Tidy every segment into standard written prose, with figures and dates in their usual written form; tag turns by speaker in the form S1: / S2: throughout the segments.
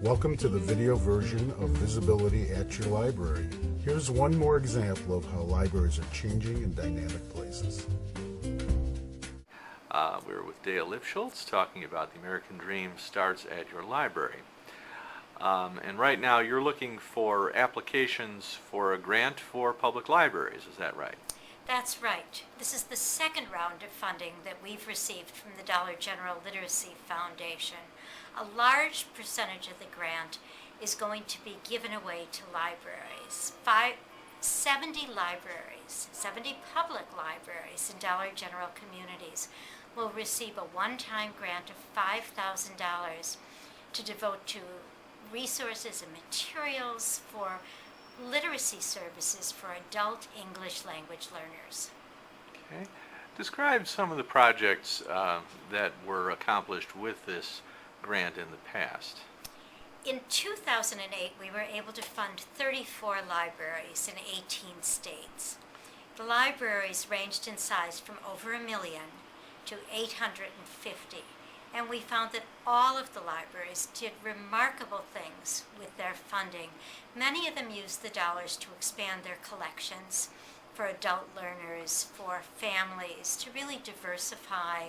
S1: Welcome to the video version of Visibility at Your Library. Here's one more example of how libraries are changing in dynamic places.
S2: We're with Dale Lipschultz talking about the American Dream starts at your library. And right now you're looking for applications for a grant for public libraries, is that right?
S3: That's right. This is the second round of funding that we've received from the Dollar General Literacy Foundation. A large percentage of the grant is going to be given away to libraries. 70 libraries, 70 public libraries in Dollar General communities will receive a one-time grant of $5,000 to devote to resources and materials for literacy services for adult English language learners.
S2: Okay. Describe some of the projects that were accomplished with this grant in the past.
S3: In 2008, we were able to fund 34 libraries in 18 states. The libraries ranged in size from over 1 million to 850, and we found that all of the libraries did remarkable things with their funding. Many of them used the dollars to expand their collections for adult learners, for families, to really diversify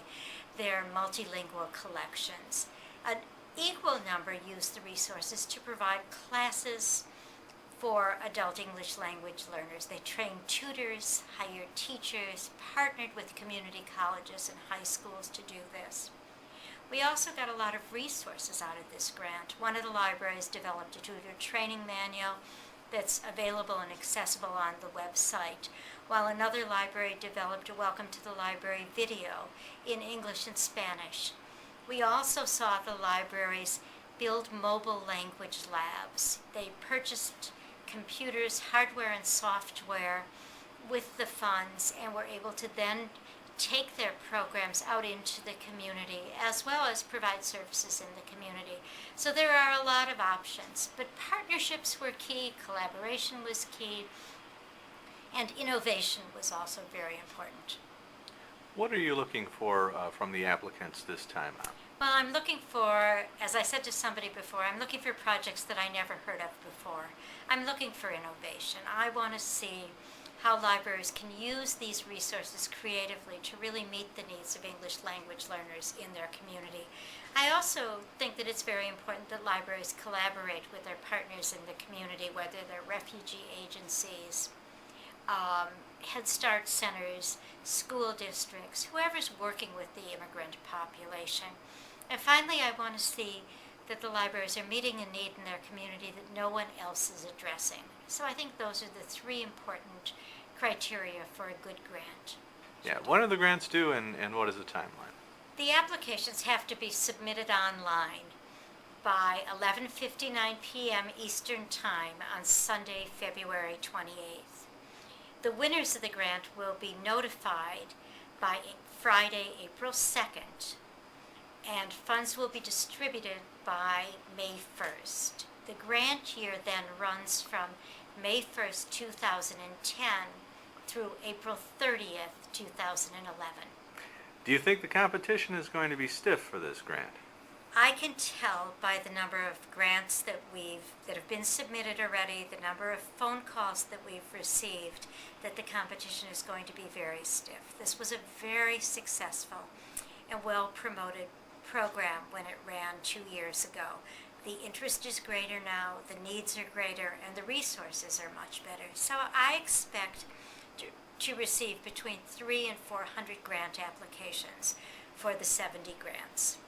S3: their multilingual collections. An equal number used the resources to provide classes for adult English language learners. They trained tutors, hired teachers, partnered with community colleges and high schools to do this. We also got a lot of resources out of this grant. One of the libraries developed a tutor training manual that's available and accessible on the website, while another library developed a Welcome to the Library video in English and Spanish. We also saw the libraries build mobile language labs. They purchased computers, hardware and software with the funds, and were able to then take their programs out into the community, as well as provide services in the community. So there are a lot of options, but partnerships were key, collaboration was key, and innovation was also very important.
S2: What are you looking for from the applicants this time out?
S3: Well, I'm looking for, as I said to somebody before, I'm looking for projects that I never heard of before. I'm looking for innovation. I want to see how libraries can use these resources creatively to really meet the needs of English language learners in their community. I also think that it's very important that libraries collaborate with their partners in the community, whether they're refugee agencies, Head Start centers, school districts, whoever's working with the immigrant population. And finally, I want to see that the libraries are meeting a need in their community that no one else is addressing. So I think those are the three important criteria for a good grant.
S2: Yeah, what are the grants due and what is the timeline?
S3: The applications have to be submitted online by 11:59 p.m. Eastern Time on Sunday, February 28th. The winners of the grant will be notified by Friday, April 2nd, and funds will be distributed by May 1st. The grant year then runs from May 1st, 2010 through April 30th, 2011.
S2: Do you think the competition is going to be stiff for this grant?
S3: I can tell by the number of grants that have been submitted already, the number of phone calls that we've received, that the competition is going to be very stiff. This was a very successful and well-promoted program when it ran 2 years ago. The interest is greater now, the needs are greater, and the resources are much better. So I expect to receive between 300 and 400 grant applications for the 70 grants.